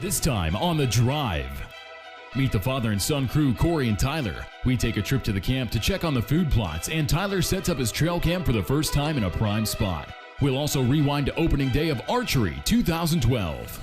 This time on The Drive. Meet the father and son crew, Corey and Tyler. We take a trip to the camp to check on the food plots, and Tyler sets up his trail cam for the first time in a prime spot. We'll also rewind to opening day of Archery 2012.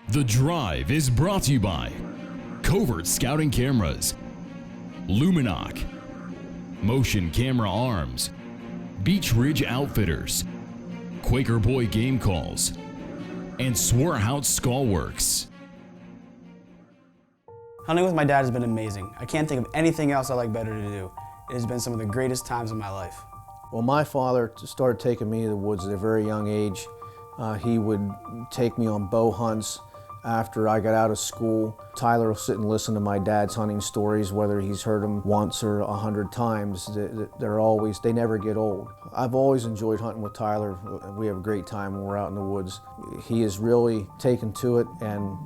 The Drive is brought to you by Covert Scouting Cameras, Luminoc, Motion Camera Arms, Beach Ridge Outfitters, Quaker Boy Game Calls, and Swarhout Skullworks. Hunting with my dad has been amazing. I can't think of anything else I like better to do. It has been some of the greatest times of my life. Well, my father started taking me to the woods at a very young age. He would take me on bow hunts after I got out of school. Tyler will sit and listen to my dad's hunting stories, whether he's heard them once or 100 times. They never get old. I've always enjoyed hunting with Tyler. We have a great time when we're out in the woods. He is really taken to it, and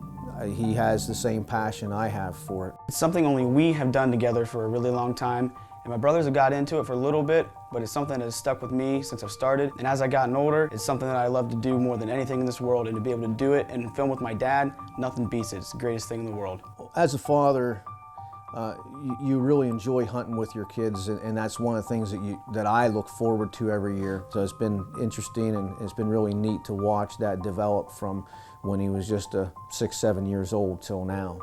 he has the same passion I have for it. It's something only we have done together for a really long time, and my brothers have got into it for a little bit, but it's something that has stuck with me since I've started. And as I've gotten older, it's something that I love to do more than anything in this world, and to be able to do it and film with my dad, nothing beats it. It's the greatest thing in the world. As a father, you really enjoy hunting with your kids, and that's one of the things that I look forward to every year. So it's been interesting, and it's been really neat to watch that develop from when he was just 6, 7 years old till now.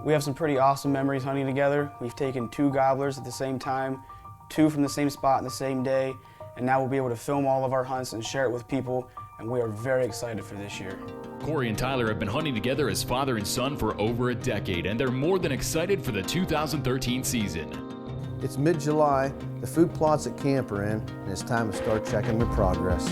We have some pretty awesome memories hunting together. We've taken 2 gobblers at the same time, 2 from the same spot in the same day, and now we'll be able to film all of our hunts and share it with people, and we are very excited for this year. Corey and Tyler have been hunting together as father and son for over a decade, and they're more than excited for the 2013 season. It's mid-July, the food plots at camp are in, and it's time to start checking their progress.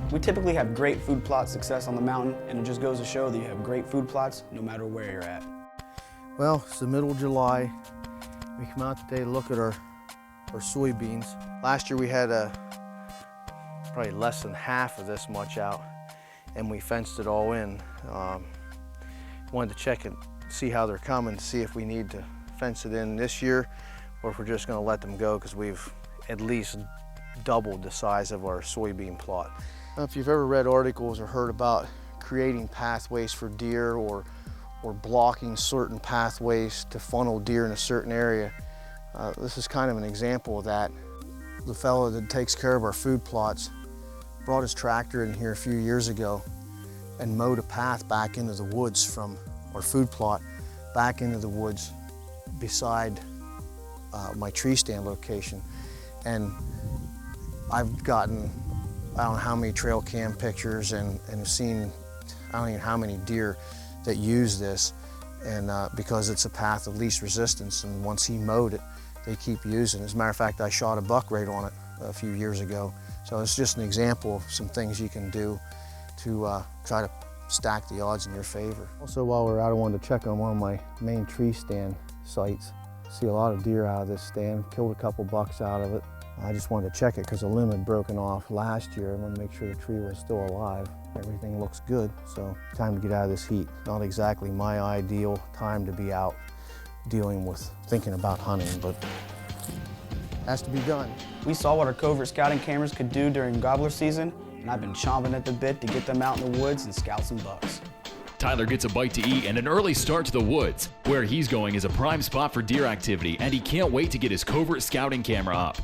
We typically have great food plot success on the mountain, and it just goes to show that you have great food plots no matter where you're at. Well, it's the middle of July. We come out today to look at our soybeans. Last year we had probably less than half of this much out, and we fenced it all in. Wanted to check and see how they're coming, see if we need to fence it in this year, or if we're just going to let them go, because we've at least doubled the size of our soybean plot. If you've ever read articles or heard about creating pathways for deer or blocking certain pathways to funnel deer in a certain area, this is kind of an example of that. The fellow that takes care of our food plots brought his tractor in here a few years ago and mowed a path back into the woods from our food plot back into the woods beside my tree stand location. And I've gotten, I don't know how many trail cam pictures and have seen, I don't even know how many deer that use this, and because it's a path of least resistance, and once he mowed it, they keep using it. As a matter of fact, I shot a buck right on it a few years ago. So it's just an example of some things you can do to try to stack the odds in your favor. Also, while we're out, I wanted to check on one of my main tree stand sites. See a lot of deer out of this stand, killed a couple bucks out of it. I just wanted to check it because the limb had broken off last year. I wanted to make sure the tree was still alive. Everything looks good, so time to get out of this heat. Not exactly my ideal time to be out, dealing with thinking about hunting, but it has to be done. We saw what our covert scouting cameras could do during gobbler season, and I've been chomping at the bit to get them out in the woods and scout some bucks. Tyler gets a bite to eat and an early start to the woods. Where he's going is a prime spot for deer activity, and he can't wait to get his covert scouting camera up.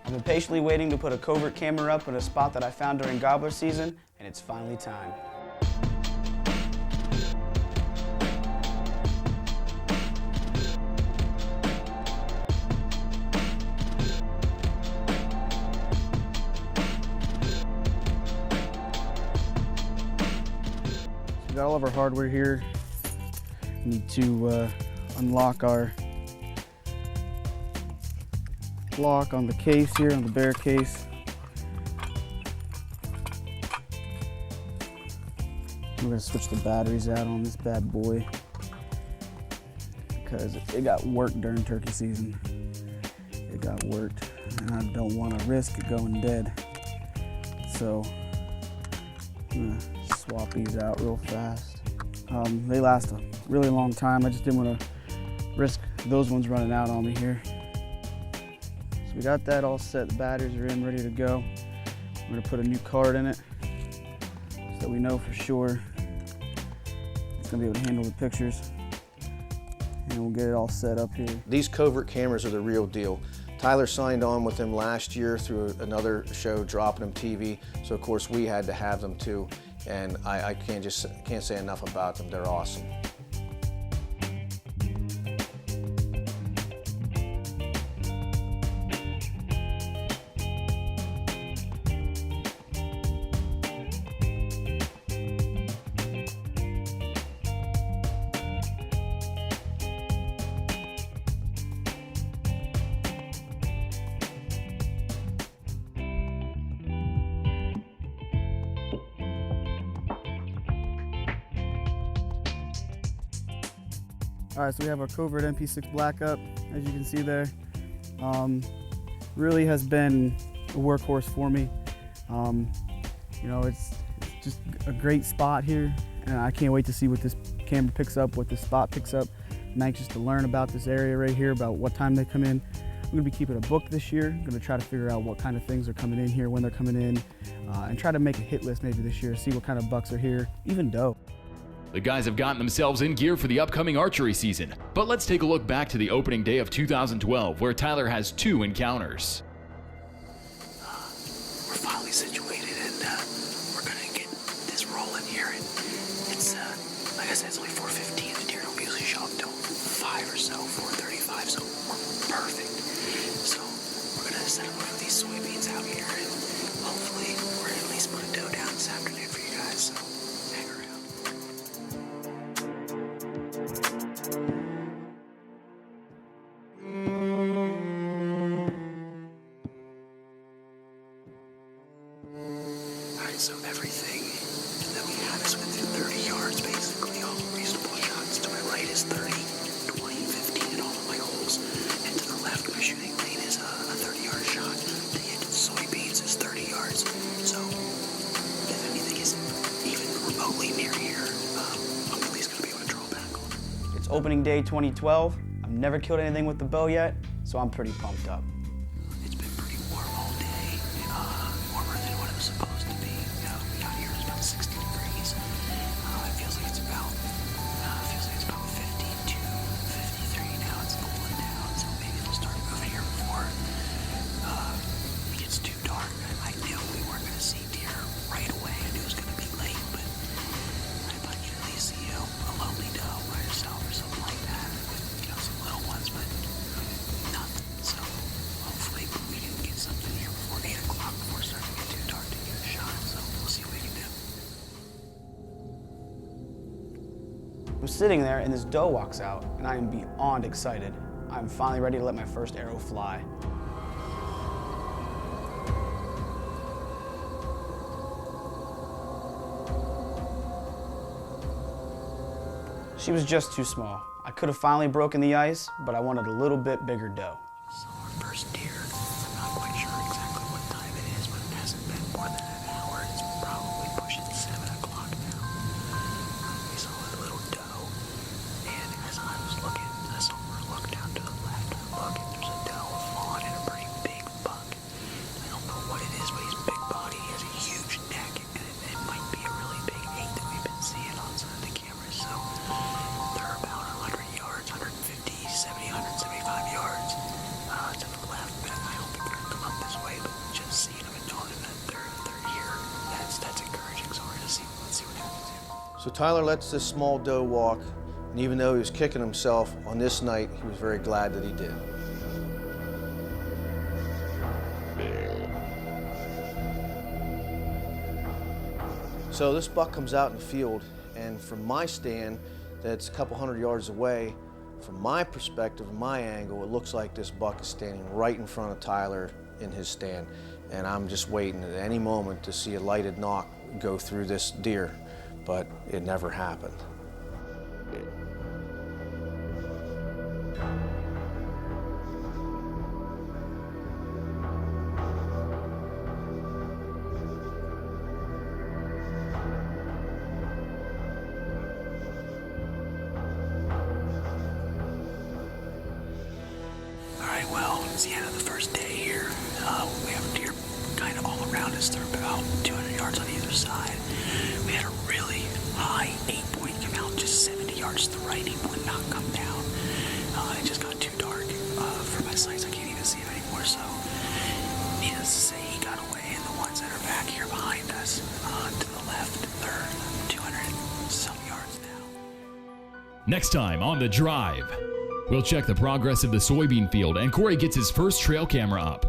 I've been patiently waiting to put a covert camera up in a spot that I found during gobbler season, and it's finally time. We got all of our hardware here. We need to unlock our lock on the case here, on the bear case. We're gonna switch the batteries out on this bad boy because it got worked during turkey season. It got worked, and I don't want to risk it going dead. So I'm gonna swap these out real fast. They last a really long time. I just didn't want to risk those ones running out on me here. So we got that all set. The batteries are in, ready to go. I'm gonna put a new card in it so we know for sure it's gonna be able to handle the pictures. And we'll get it all set up here. These covert cameras are the real deal. Tyler signed on with them last year through another show, Dropping Them TV, so of course we had to have them too. And I can't say enough about them. They're awesome. All right, so we have our covert MP6 Black up, as you can see there. Really has been a workhorse for me. You know, it's just a great spot here, and I can't wait to see what this camera picks up, what this spot picks up. I'm anxious to learn about this area right here, about what time they come in. I'm gonna be keeping a book this year. I'm gonna try to figure out what kind of things are coming in here, when they're coming in, and try to make a hit list maybe this year, see what kind of bucks are here, even doe. The guys have gotten themselves in gear for the upcoming archery season, but let's take a look back to the opening day of 2012, where Tyler has 2 encounters. We're finally situated, and we're gonna get this rolling here. And it's like I said, it's only 4:15. The deer don't usually show up till 5 or so, 4:35. So we're perfect. So we're gonna set up for these soybeans out here, and hopefully we're gonna at least put a doe down this afternoon for you guys. So hang around. So everything that we have is within 30 yards, basically. All reasonable shots. To my right is 30, 20, 15 in all of my holes. And to the left, my shooting lane is a 30-yard shot. The end of the soybeans is 30 yards. So if anything is even remotely near here, I'm at least going to be able to draw back on it. It's opening day 2012. I've never killed anything with the bow yet, so I'm pretty pumped up. It's been pretty warm all day, warmer than what it was supposed to be. Out here is about 60 degrees. It feels like it's about 52, 53 now. It's cooling down, so maybe it'll start moving here before it gets too dark. I knew we weren't going to see deer right away. I knew it was going to be late, but I thought you'd at least see a lonely doe by herself or something like that with some little ones, but nothing. So hopefully we can get something here before 8 o'clock before it starts to get too dark to get a shot. So we'll see what we can do. I'm sitting there and this doe walks out, and I am beyond excited. I'm finally ready to let my first arrow fly. She was just too small. I could have finally broken the ice, but I wanted a little bit bigger doe. So our first deer, I'm not quite sure exactly what time it is, but it hasn't been more than an hour. It's probably pushing 7 o'clock now. We saw a little doe, and as I was looking, I saw So Tyler lets this small doe walk, and even though he was kicking himself on this night, he was very glad that he did. So this buck comes out in the field, and from my stand, that's a couple hundred yards away, from my perspective, my angle, it looks like this buck is standing right in front of Tyler in his stand. And I'm just waiting at any moment to see a lighted knock go through this deer, but it never happened. Alright, well, it's the end of the first day here. We have deer kind of all around us. They're about 200 yards on either side. We had a really high 8-point come out, just 70 yards to the right. He would not come down. It just got too dark for my sights. I can't even see him anymore. So, needless to say, he got away. And the ones that are back here behind us, to the left, they're 200 some yards now. Next time on The Drive, we'll check the progress of the soybean field, and Corey gets his first trail camera up.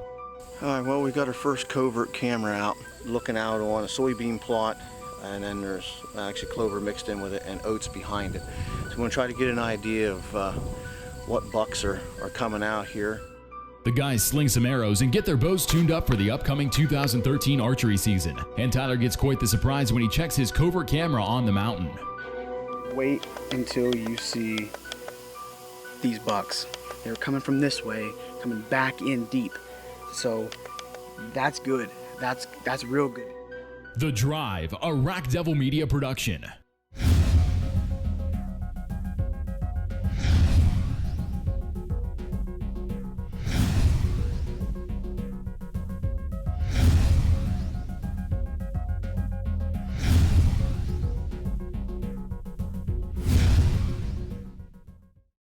All right, well, we got our first covert camera out, looking out on a soybean plot, and then there's actually clover mixed in with it and oats behind it. So we're gonna try to get an idea of what bucks are coming out here. The guys sling some arrows and get their bows tuned up for the upcoming 2013 archery season. And Tyler gets quite the surprise when he checks his covert camera on the mountain. Wait until you see these bucks. They're coming from this way, coming back in deep. So that's good. That's real good. The Drive, a Rack Devil Media production.